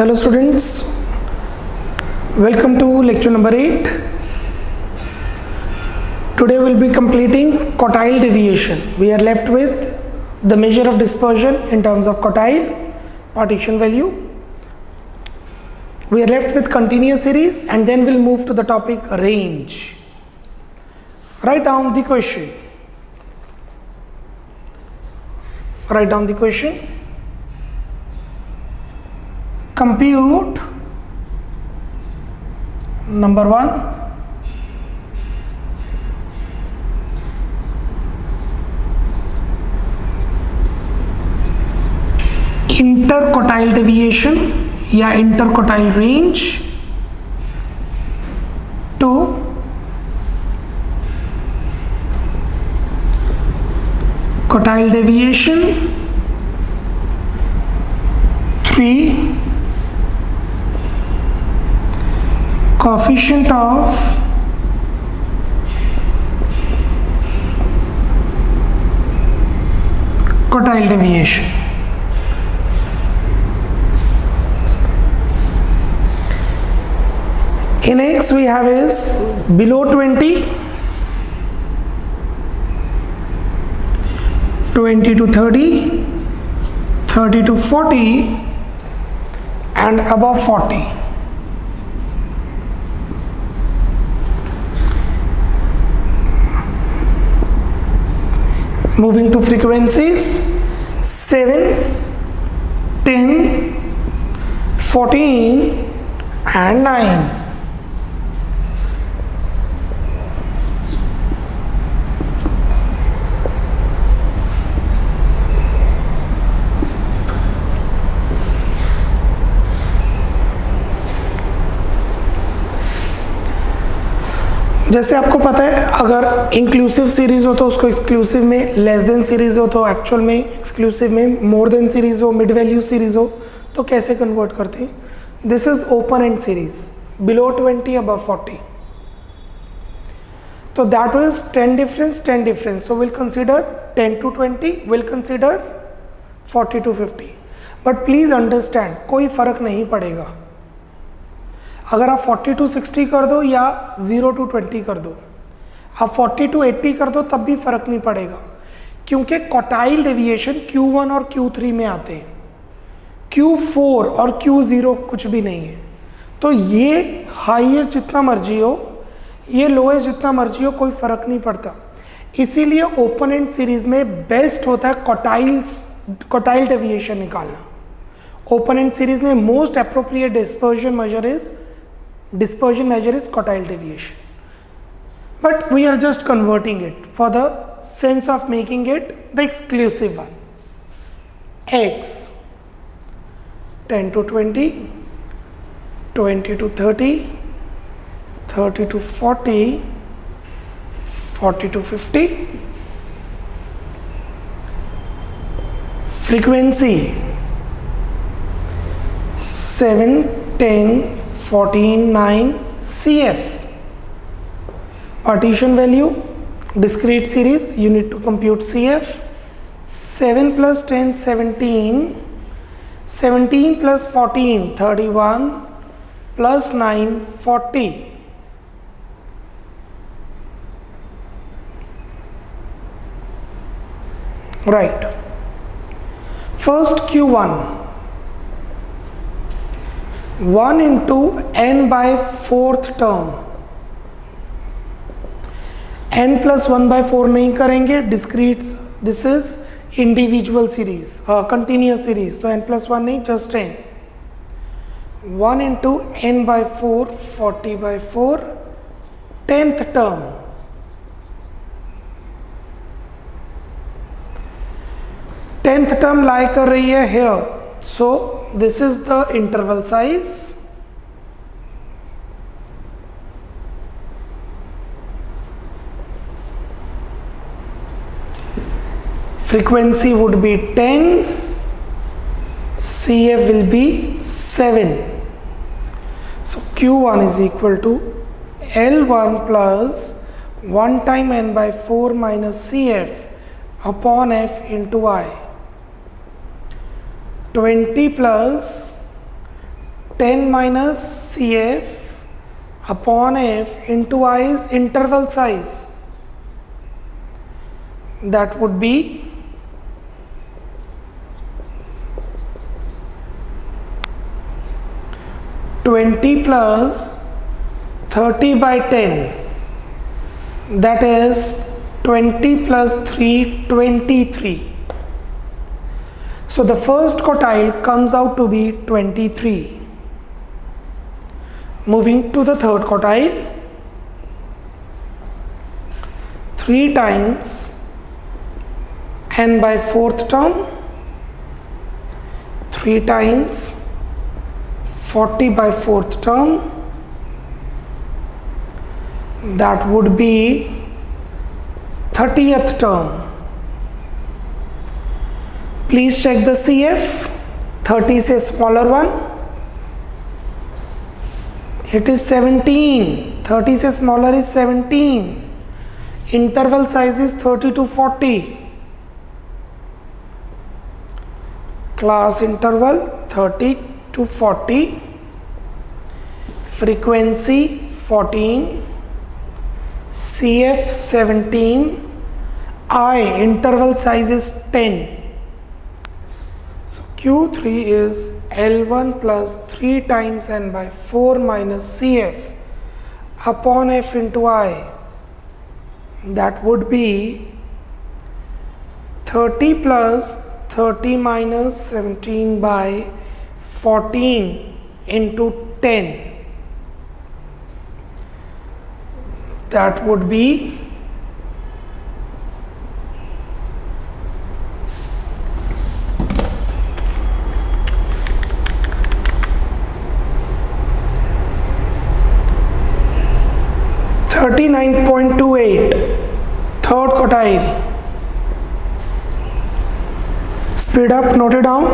Hello students, welcome to lecture number 8. Today we'll be completing quartile deviation. We are left with the measure of dispersion in terms of quartile, partition value. We are left with continuous series and then we'll move to the topic range. Write down the question. Write down the question. Compute number 1, interquartile deviation या interquartile range. 2, quartile deviation. 3, coefficient of quartile deviation. In X we have is below 20, 20 to 30, 30 to 40 and above 40. Moving to frequencies, 7, 10, 14 and 9. जैसे आपको पता है अगर inclusive series हो तो उसको exclusive में, लेस देन सीरीज हो तो एक्चुअल में, एक्सक्लूसिव में मोर देन सीरीज हो, मिड वैल्यू सीरीज हो तो कैसे कन्वर्ट करते हैं. This is open and series below 20 above 40. तो that was 10 difference. So will consider 10 to 20, will consider 40 to 50. But please understand कोई फर्क नहीं पड़ेगा अगर आप 40 to 60 कर दो या 0 to 20 कर दो. आप 40 to 80 कर दो तब भी फर्क नहीं पड़ेगा क्योंकि क्वार्टाइल डेविएशन Q1 और Q3 में आते हैं. Q4 और Q0 कुछ भी नहीं है. तो ये हाईएस्ट जितना मर्जी हो, ये लोएस्ट जितना मर्जी हो, कोई फर्क नहीं पड़ता. इसीलिए ओपन एंड सीरीज में बेस्ट होता है क्वार्टाइल डेविएशन निकालना. ओपन एंड सीरीज में most appropriate dispersion measure is quartile deviation, but we are just converting it for the sense of making it the exclusive one. X 10 to 20, 20 to 30, 30 to 40, 40 to 50. Frequency 7, 10, 14, 9, CF. Partition value, discrete series, you need to compute CF. 7 plus 10, 17, 17 plus 14, 31, plus 9, 40. Right. First Q1. 1 into n by 4th term. n plus 1 by 4 नहीं करेंगे, discrete, this is individual series, continuous series, तो n plus 1 नहीं, just n. 1 into n by 4, 40 by 4, 10th term. Tenth term lie कर रही है here. So this is the interval size. Frequency would be 10. CF will be 7. So Q1 is equal to L1 plus 1 time n by 4 minus CF upon F into I. 20 plus 10 minus CF upon F into I is interval size. That would be 20 plus 30 by 10. That is 20 plus 3, 23. So the first quartile comes out to be 23. Moving to the third quartile, 3 times n by fourth term, 3 times 40 by fourth term, that would be 30th term. Please check the CF. 30 से smaller one, it is 17. 30 से smaller is 17. Interval size is 30 to 40. Class interval 30 to 40. Frequency 14. CF 17. I interval size is 10. So Q3 is L1 plus 3 times n by 4 minus CF upon F into I. That would be 30 plus 30 minus 17 by 14 into 10. That would be 39.28. Third quartile. Speed up, note it down.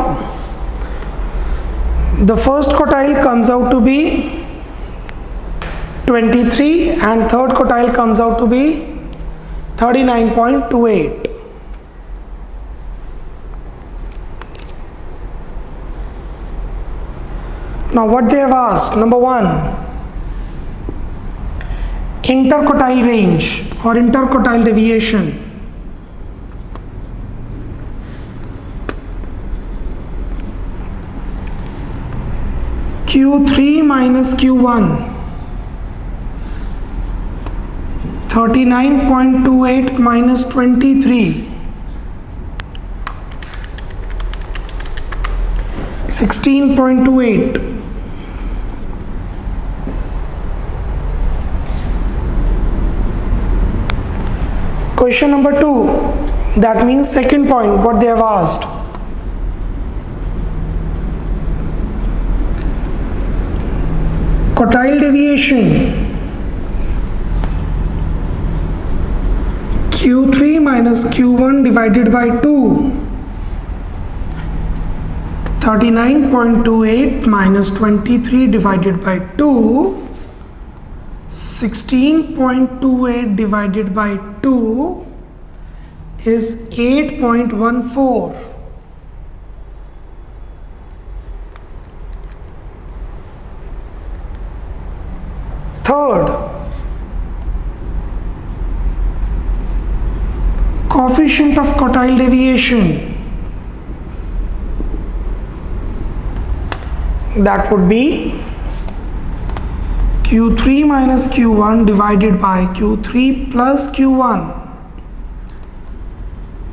The first quartile comes out to be 23 and third quartile comes out to be 39.28. Now what they have asked, number 1, interquartile range or interquartile deviation. Q3 minus Q1, 39.28 minus 23, 16.28. Question number 2, that means second point, what they have asked. Quartile deviation. Q3 minus Q1 divided by 2. 39.28 minus 23 divided by 2. 16.28 divided by 2 is 8.14. Third, coefficient of quartile deviation. That would be Q3 minus Q1 divided by Q3 plus Q1.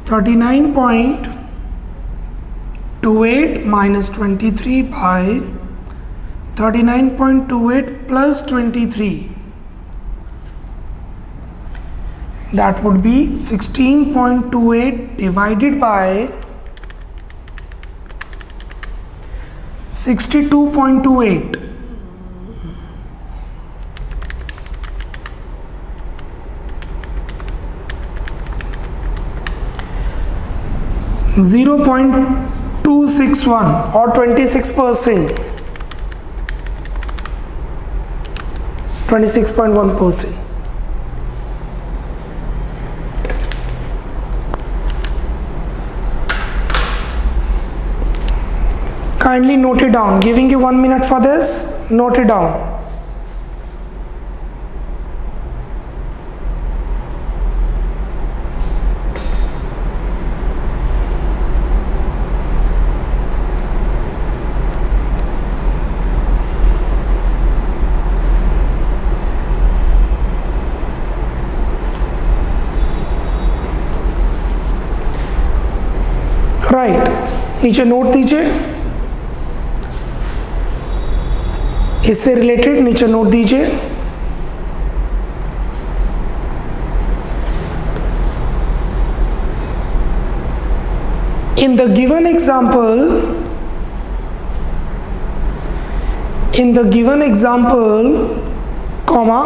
39.28 minus 23 by 39.28 plus 23. That would be 16.28 divided by 62.28. 0.261 or 26%. 26.1%. Kindly note it down. Giving you 1 minute for this. Note it down. Right, नीचे note दीजिए, इससे related नीचे note दीजिए। In the given example, comma,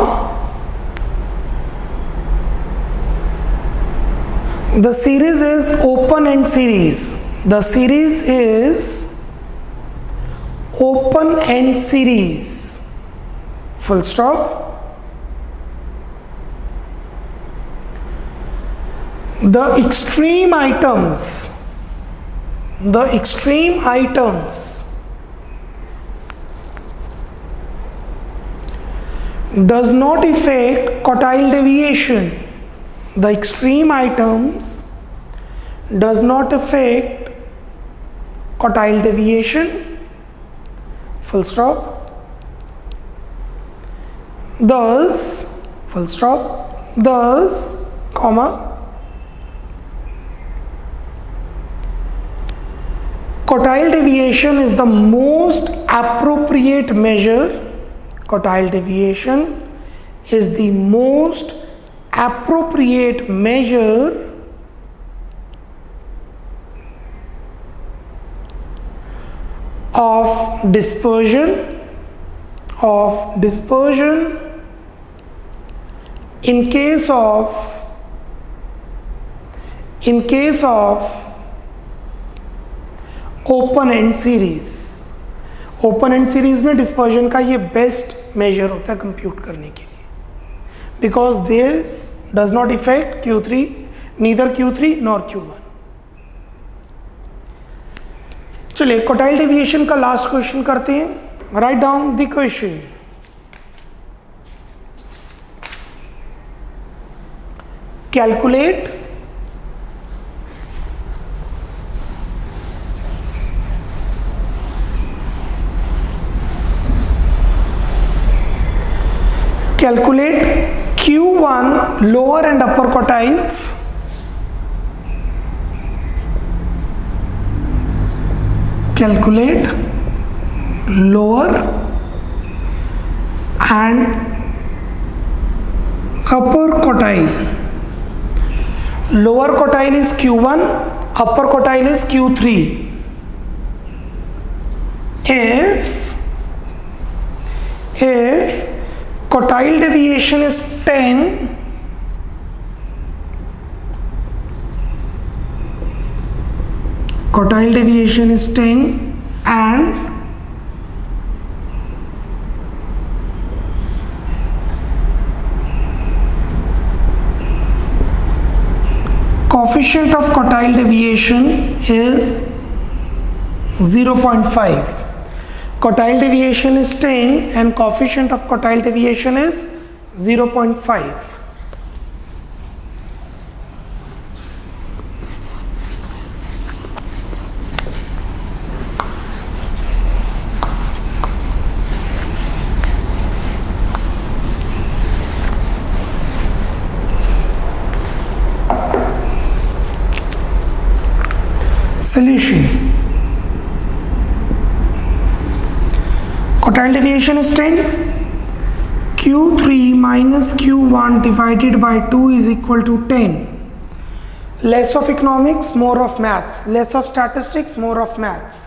the series is open-end series. The series is open-end series. Full stop. The extreme items does not affect quartile deviation. The extreme items does not affect quartile deviation. Full stop. Thus, full stop. Thus, comma, quartile deviation is the most appropriate measure. Quartile deviation is the most appropriate measure of dispersion in case of open and series. Open and series में dispersion का ये best measure होता है compute करने के लिए, because this does not effect Q3, neither Q3 nor Q1। चलिए quartile deviation का लास्ट क्वेश्चन करते हैं। Write down the question. Calculate Q1 lower and upper quartiles calculate lower and upper quartile. Lower quartile is Q1, upper quartile is Q3. If quartile deviation is 10, quartile deviation is 10 and coefficient of quartile deviation is 0.5. Quartile deviation is 10 and coefficient of quartile deviation is 0.5. Solution. Quartile deviation is 10. Q3 minus Q1 divided by 2 is equal to 10. Less of economics, more of maths. Less of statistics, more of maths.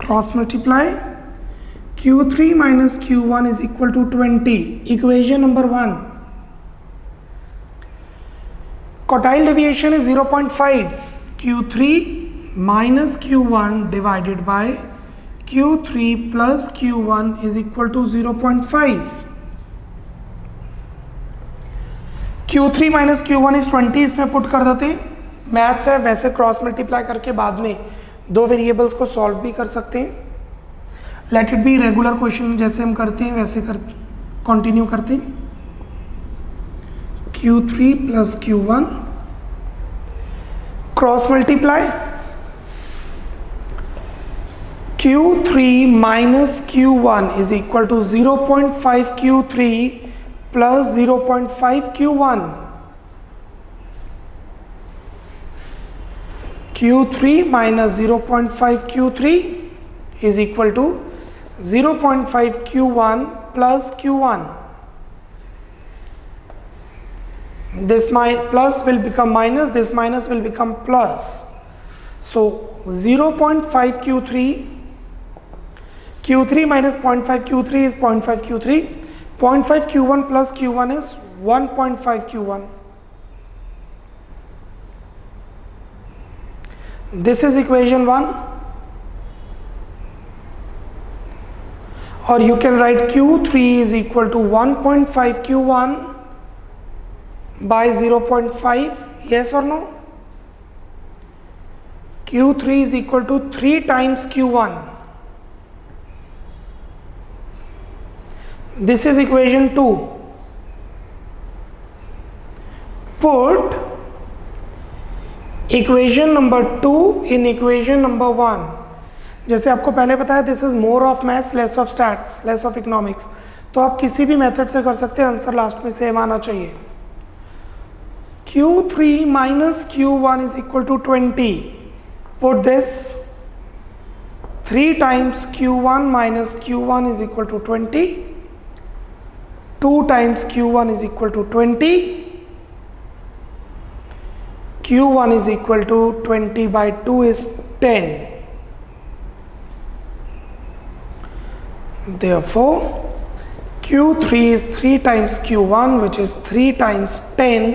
Cross multiply. Q3 minus Q1 is equal to 20. Equation number 1. Quartile deviation is 0.5. Q3 minus Q1 divided by Q3 plus Q1 is equal to 0.5. Q3 minus Q1 is 20, इसमें put कर देते हैं। Maths है, वैसे cross multiply करके बाद में दो वेरिएबल्स को सॉल्व भी कर सकते हैं। Let it be regular question, जैसे हम करते हैं वैसे कंटिन्यू करते हैं। Q3 plus Q1 cross multiply, Q3 minus Q1 is equal to 0.5 Q3 plus 0.5 Q1। Q3 minus 0.5 Q3 is equal to 0.5 Q1 plus Q1. This plus will become minus, this minus will become plus. So 0.5 Q3, Q3 minus 0.5 Q3 is 0.5 Q3, 0.5 Q1 plus Q1 is 1.5 Q1. This is equation 1, or you can write Q3 is equal to 1.5 Q1 by 0.5, yes or no? Q3 is equal to 3 times Q1. This is equation 2. Put equation number 2 in equation number 1। जैसे आपको पहले पता है this is more of maths less of stats less of economics, तो आप किसी भी method से कर सकते हैं, आंसर लास्ट में सेम आना चाहिए। Q3 minus Q1 is equal to 20। Put this 3 times Q1 minus Q1 is equal to 20, 2 times Q1 is equal to 20, Q1 is equal to 20 by 2 is 10. Therefore, Q3 is 3 times Q1, which is 3 times 10,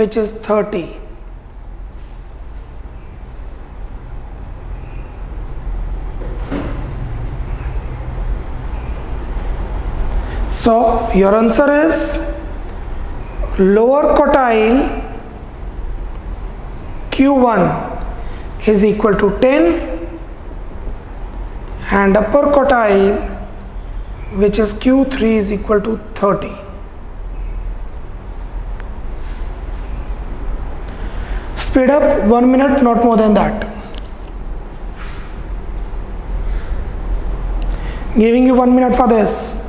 which is 30. So, your answer is lower quartile Q1 is equal to 10 and upper quartile, which is Q3, is equal to 30. Speed up 1 minute, not more than that. Giving you 1 minute for this.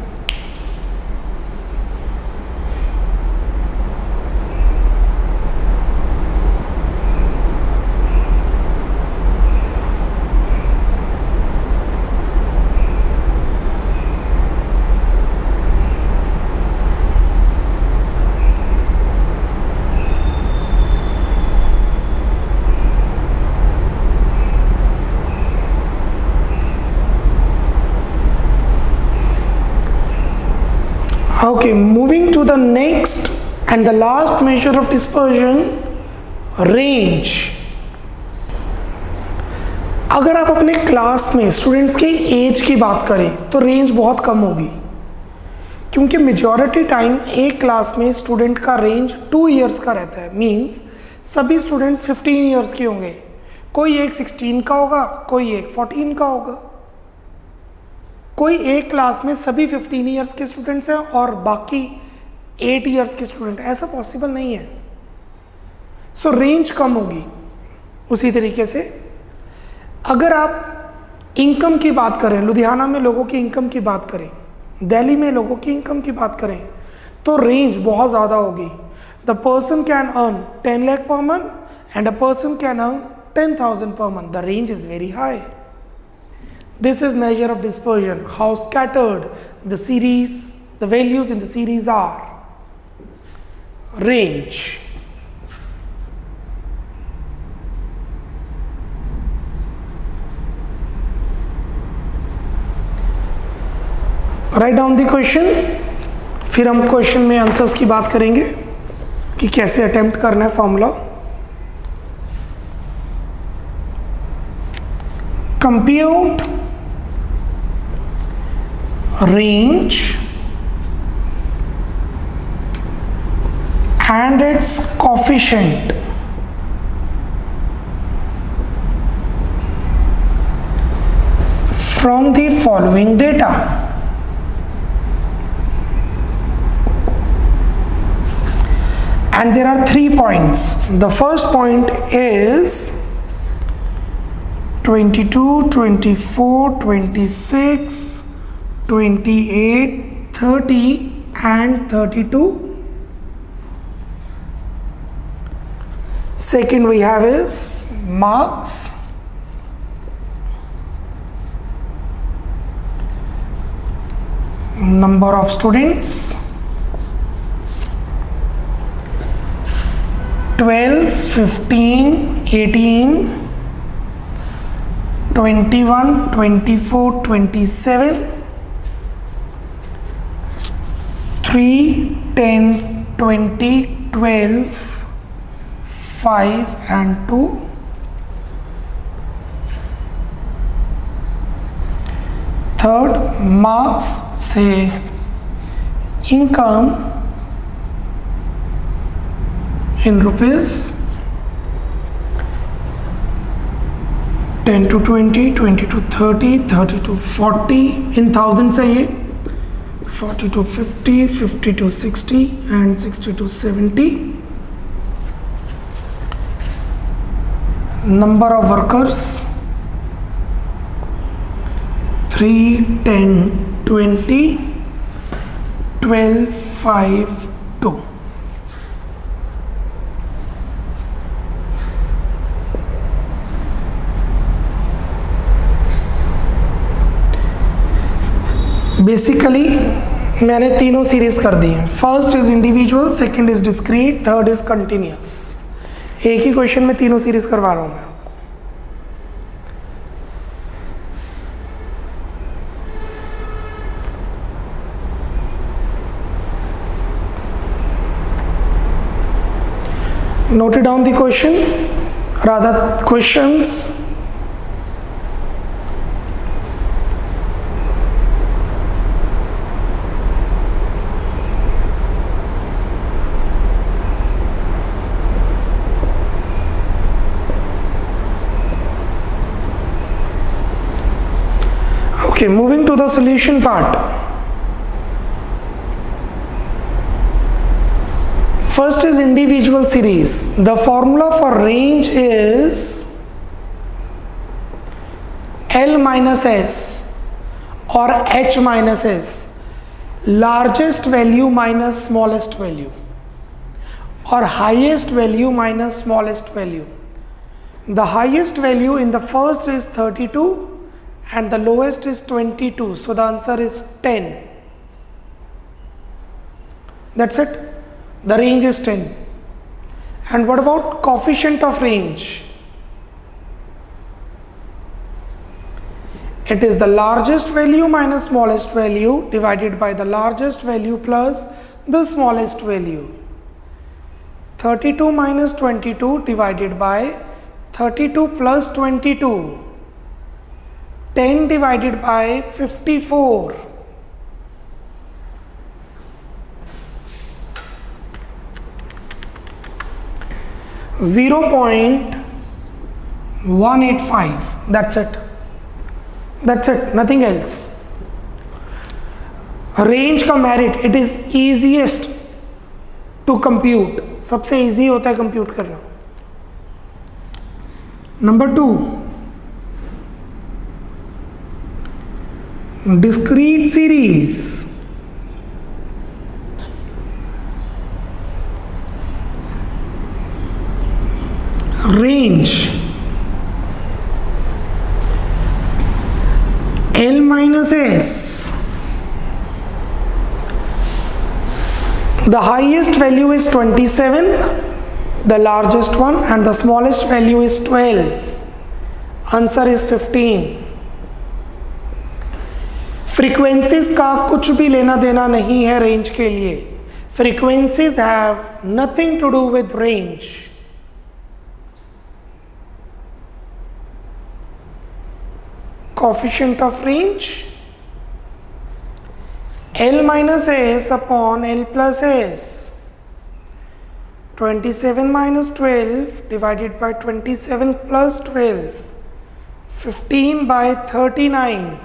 Okay, moving to the next and the last measure of dispersion, range. अगर आप अपने class में students की as की बात करें तो range बहुत कम होगी, क्योंकि मेजॉरिटी टाइम एक क्लास में स्टूडेंट का रेंज 2 इयर्स का रहता है। मींस सभी स्टूडेंट्स 15 इयर्स के होंगे, कोई एक 16 का होगा, कोई एक 14 का होगा, कोई एक क्लास में सभी 15 इयर्स के स्टूडेंट्स हैं और बाकी 8 इयर्स के स्टूडेंट, ऐसा पॉसिबल नहीं है। सो रेंज कम होगी। उसी तरीके से अगर आप इनकम की बात करें, लुधियाना में लोगों की इनकम की बात करें, दिल्ली में लोगों की इनकम की बात करें, तो रेंज बहुत ज़्यादा होगी। The person can earn 10 lakh per month and a person can earn 10,000 per month. The range is very high. This is measure of dispersion, how scattered the series, the values in the series are. Range. Write down the question. फिर हम question में answers की बात करेंगे कि कैसे attempt करना है formula. Compute range and its coefficient. from the following data. And there are 3 points. The first point is 22, 24, 26, 28, 30 and 32. Second we have is marks. Number of students 12, 15, 18, 21, 24, 27, 3, 10, 20, 12, 5 and 2. Third, marks say income in rupees, 10 to 20, 20 to 30, 30 to 40, in thousands चाहिए, 40 to 50, 50 to 60 and 60 to 70. Number of workers 3, 10, 20, 12, 5, 2. Basically मैंने तीनों series कर दी हैं. First is individual, second is discrete, third is continuous. एक ही question में तीनों series करवा रहा हूं मैं. Note it down the question, rather questions. Okay, moving to the solution part. First is individual series. The formula for range is L minus S or H minus S, largest value minus smallest value, or highest value minus smallest value. The highest value in the first is 32 and the lowest is 22, so the answer is 10. That's it. The range is 10. And what about coefficient of range? It is the largest value minus smallest value divided by the largest value plus the smallest value. 32 minus 22 divided by 32 plus 22. 10 divided by 54. 0.185. That's it. That's it. Nothing else. Range का merit, it is easiest to compute. सबसे easy होता है compute करना. Number 2. Discrete series. Range L minus S. The highest value is 27, the largest one, and the smallest value is 12. Answer is 15. Frequencies का कुछ भी लेना देना नहीं है रेंज के लिए. Frequencies have nothing to do with range. Coefficient of range L minus S upon L plus S. 27 minus 12 divided by 27 plus 12. 15 by 39.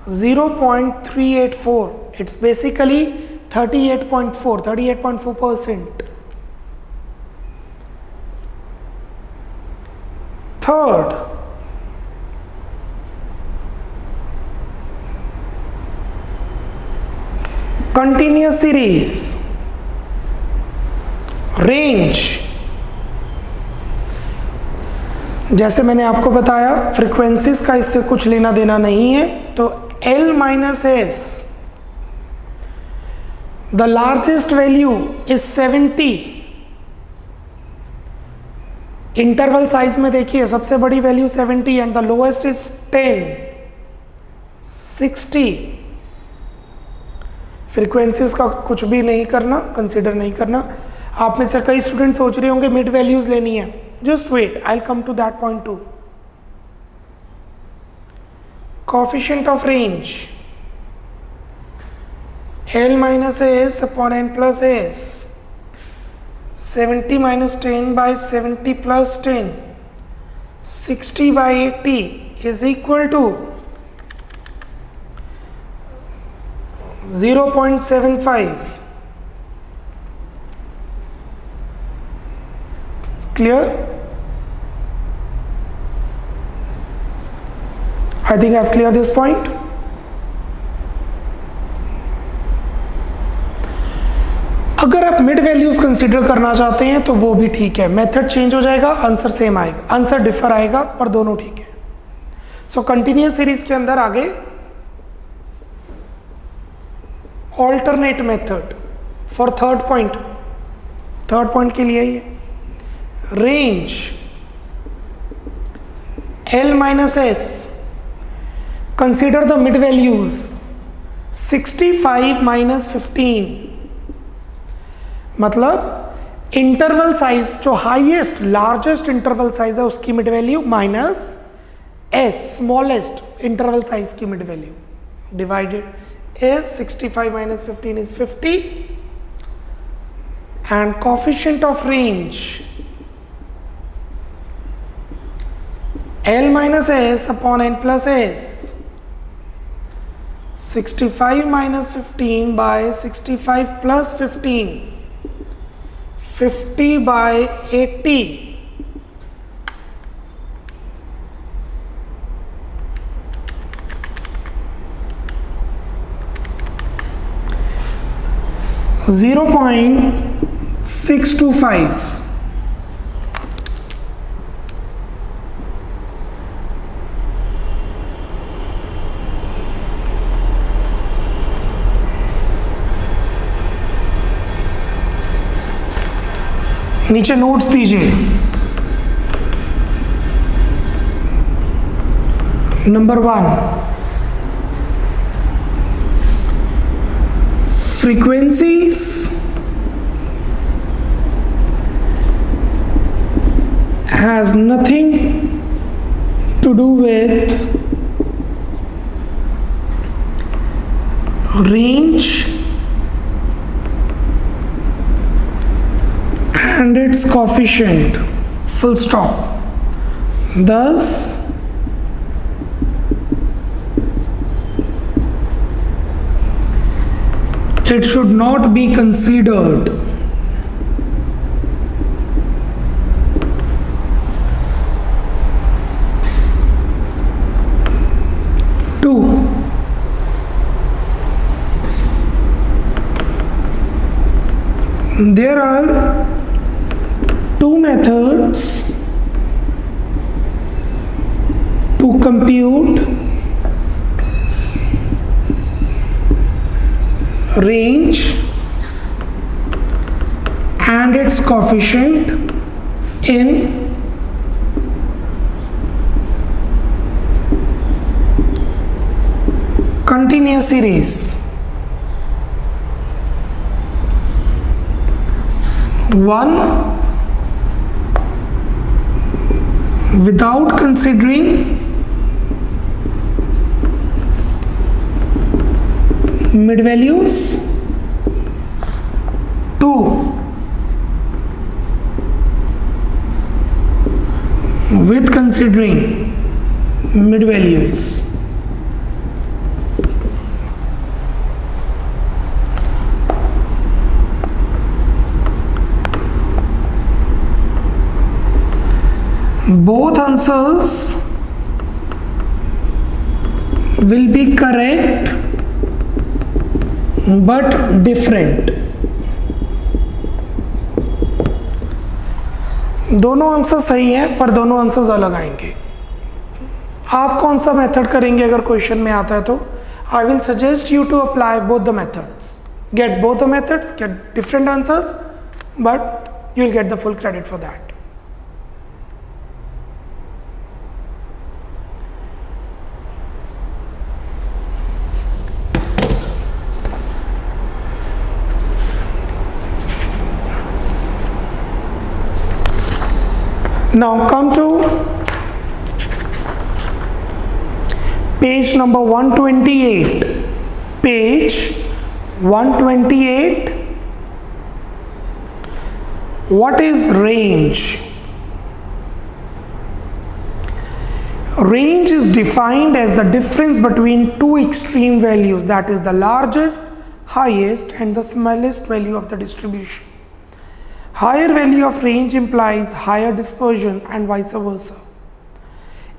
0.384. It's basically 38.4%. Third, continuous series, range, जैसे मैंने आपको बताया फ्रीक्वेंसीज का इससे कुछ लेना देना नहीं है, तो L minus S, the largest value is 70। Interval size में देखिए सबसे बड़ी value 70 and the lowest is 10, 60। Frequencies का कुछ भी नहीं करना, कंसिडर नहीं करना। आप में से कई स्टूडेंट सोच रहे होंगे मिड वैल्यूज लेनी है, just wait, I will come to that point too. Coefficient of range L minus S upon N plus S, 70 minus 10 by 70 plus 10, 60 by 80 is equal to 0.75. Clear? I think I have cleared this point. अगर आप mid values consider करना चाहते हैं तो वो भी ठीक है, मेथड चेंज हो जाएगा, आंसर सेम आएगा, आंसर डिफर आएगा, पर दोनों ठीक है। सो कंटिन्यूअस सीरीज के अंदर आगे alternate method for third point के लिए ये range L minus S, consider the mid values 65 minus 15, मतलब इंटरवल साइज जो हाईएस्ट लार्जेस्ट इंटरवल साइज है उसकी mid value minus as smallest interval size की mid value divided as 65 minus 15 is 50 and coefficient of range L minus S upon N plus S, 65 minus 15 by 65 plus 15, 50 by 80, (0.625). नीचे notes दीजिए। Number 1, frequencies has nothing to do with range and its coefficient, full stop. Thus it should not be considered. Two, there are two methods to compute range and its coefficient in continuous series. One, without considering mid values. 2, with considering mid values. both answers will be correct but different. दोनों answer सही हैं पर दोनों answers अलग आएंगे. आप कौन सा मेथड करेंगे अगर क्वेश्चन में आता है तो? I will suggest you to apply both the methods. Get both the methods, get different answers, but you will get the full credit for that. Now come to page number 128. Page 128. What is range? Range is defined as the difference between two extreme values, that is the largest, highest and the smallest value of the distribution. Higher value of range implies higher dispersion and vice versa.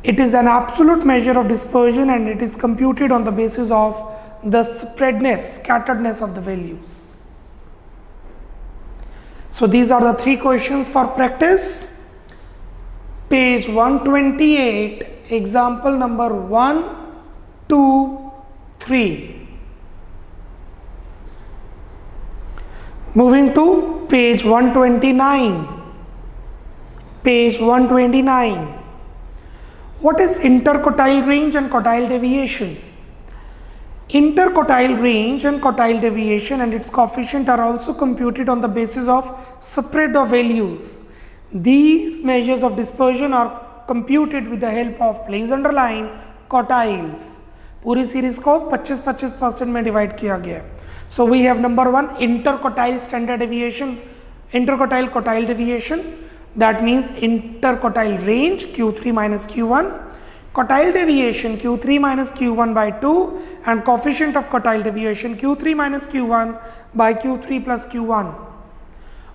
It is an absolute measure of dispersion and it is computed on the basis of the spreadness, scatteredness of the values. So these are the three questions for practice. Page 128, example number 1, 2, 3. Moving to page 129. Page 129. What is interquartile range and quartile deviation? Interquartile range and quartile deviation and its coefficient are also computed on the basis of spread of values. These measures of dispersion are computed with the help of, please underline, quartiles. पूरी series को 25-25% में divide किया गया है. So we have number 1 interquartile standard deviation, interquartile quartile deviation, that means interquartile range Q3 minus Q1. Quartile deviation Q3 minus Q1 by 2 and coefficient of quartile deviation Q3 minus Q1 by Q3 plus Q1.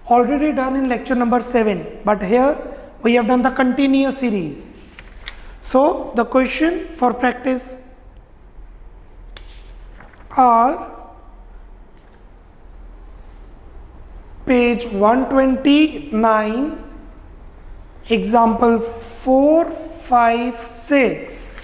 Already done in lecture number 7, but here we have done the continuous series. So the question for practice are page 129, example 4, 5, 6.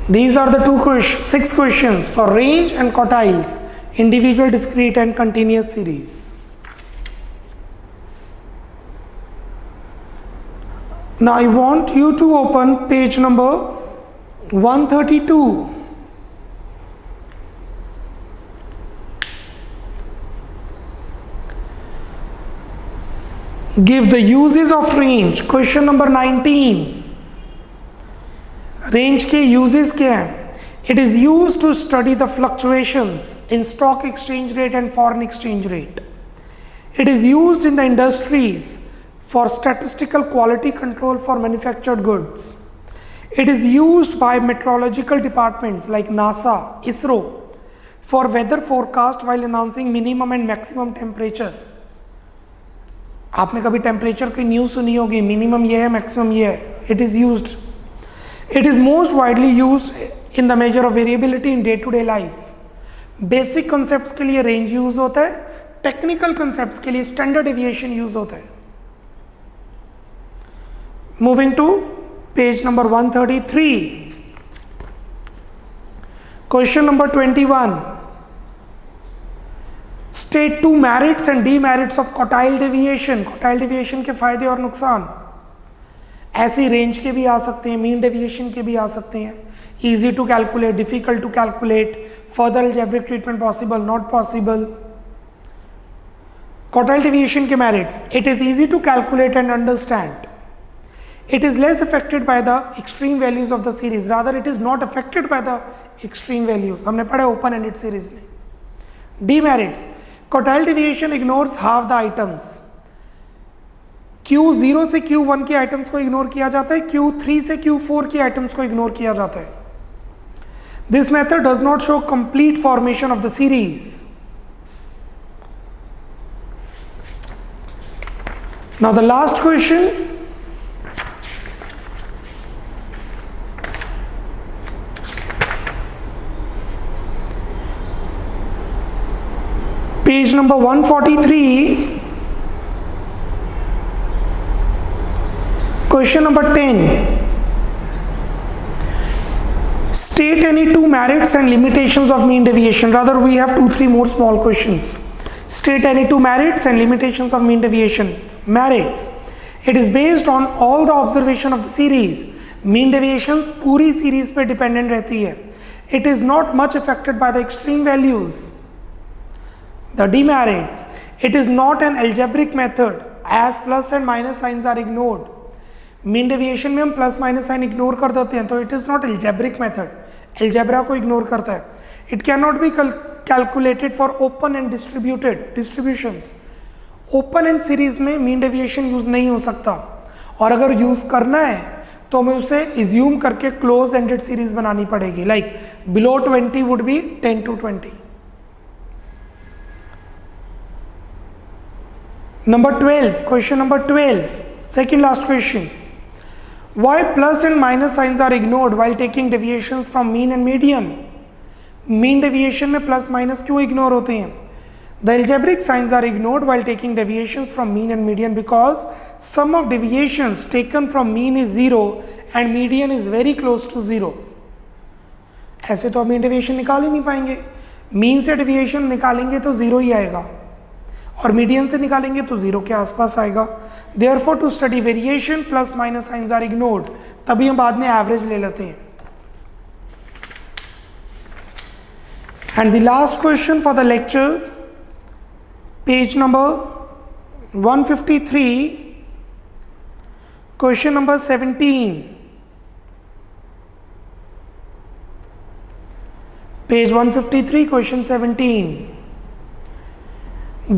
These are the 6 questions for range and quartiles, individual, discrete and continuous series. Now I want you to open page number 132. Give the uses of range. Question number 19. Range के uses क्या हैं? It is used to study the fluctuations in stock exchange rate and foreign exchange rate. It is used in the industries for statistical quality control for manufactured goods. It is used by meteorological departments like NASA, ISRO for weather forecast while announcing minimum and maximum temperature. आपने कभी temperature की news सुनी होगी, minimum ये है, maximum ये है. It is used. It is most widely used in the measure of variability in day to day life. Basic concepts के लिए रेंज यूज होता है, टेक्निकल कॉन्सेप्ट्स के लिए स्टैंडर्ड डेविएशन यूज होता है. Moving to page number 133. Question number 21. State 2 merits and demerits of quartile deviation. quartile deviation के फायदे और नुकसान. ऐसी रेंज के भी आ सकते हैं, मीन डेविएशन के भी आ सकते हैं. Easy to calculate, difficult to calculate, further algebraic treatment possible, not possible. Quartile deviation के merits. It is easy to calculate and understand. It is less affected by the extreme values of the series. Rather, it is not affected by the extreme values. हमने पढ़ा open ended series में. Demerits. Quartile deviation ignores half the items. Q0 से Q1 के items को ignore किया जाता है, Q3 से Q4 के आइटम्स को इग्नोर किया जाता है. This method does not show complete formation of the series. Now the last question. Page number 143. Question number 10. State any two merits and limitations of mean deviation. Rather, we have 2-3 more small questions. State any two merits and limitations of mean deviation. Merits. It is based on all the observation of the series. Mean deviations पूरी series पे dependent रहती है. It is not much affected by the extreme values. The demerits. It is not an algebraic method as plus and minus signs are ignored. Mean deviation में हम plus minus sign ignore कर देते हैं, तो it is not algebraic method, algebra को ignore करता है. It can not be calculated for open and distributed distributions. Open and series में मीन डेविएशन यूज नहीं हो सकता, और अगर यूज करना है तो हमें उसे इज्यूम करके क्लोज एंडेड सीरीज बनानी पड़ेगी. Like below 20 would be 10 to 20. Number 12, question number 12, second last question. Why plus and minus signs are ignored while taking deviations from mean and median? Mean deviation में plus minus क्यों ignore होते हैं? The algebraic signs are ignored while taking deviations from mean and median because sum of deviations taken from mean is 0 and median is very close to 0. ऐसे तो आप mean deviation निकाल ही नहीं पाएंगे. mean से deviation निकालेंगे तो 0 ही आएगा, और मीडियन से निकालेंगे तो 0 के आसपास आएगा. Therefore to study variation plus minus signs are ignored. तभी हम बाद में एवरेज ले लेते हैं. And the last question for the lecture, page number 153, question number 17. Page 153, question 17.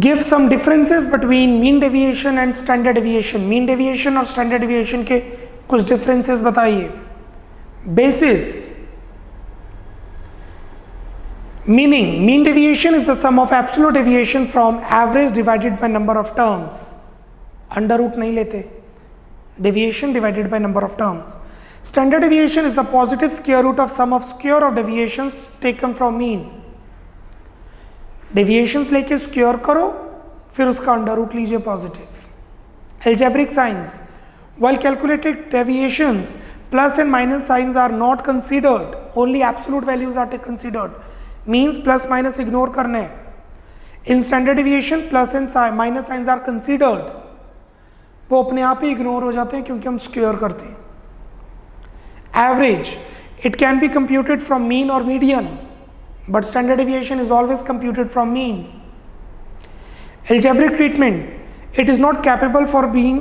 Give some differences between mean deviation and standard deviation. Mean deviation और standard deviation के कुछ differences बताइए. Basis. Meaning, mean deviation is the sum of absolute deviation from average divided by number of terms. Under root नहीं लेते. Deviation divided by number of terms. Standard deviation is the positive square root of sum of square of deviations taken from mean. Deviations लेके square करो, फिर उसका under root लीजिए positive. Algebraic signs. While calculated deviations plus and minus signs are not considered, only absolute values are considered. Means plus minus ignore करने. In standard deviation plus and minus signs are considered, वो अपने आप ही ignore हो जाते हैं क्योंकि हम square करते हैं. Average. It can be computed from mean और median, but standard deviation is always computed from mean. Algebraic treatment. It is not capable for being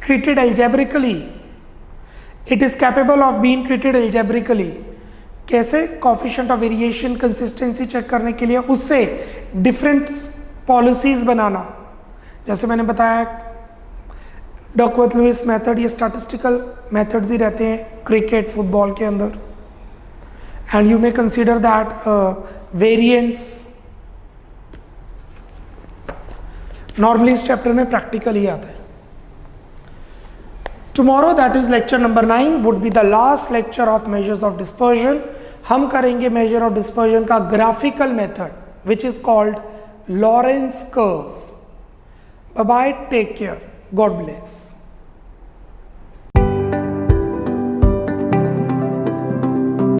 treated algebraically. It is capable of being treated algebraically. कैसे? coefficient of variation, consistency check करने के लिए उससे different policies बनाना. जैसे मैंने बताया Duckworth-Lewis method, ये statistical methods ही रहते हैं क्रिकेट फुटबॉल के अंदर. And you may consider that variance. Normally इस चैप्टर में प्रैक्टिकल ही आता है. Tomorrow, that is lecture number 9, would be the last lecture of measures of dispersion. हम करेंगे measure of dispersion का graphical method, which is called Lorentz curve. Bye bye, take care, God bless.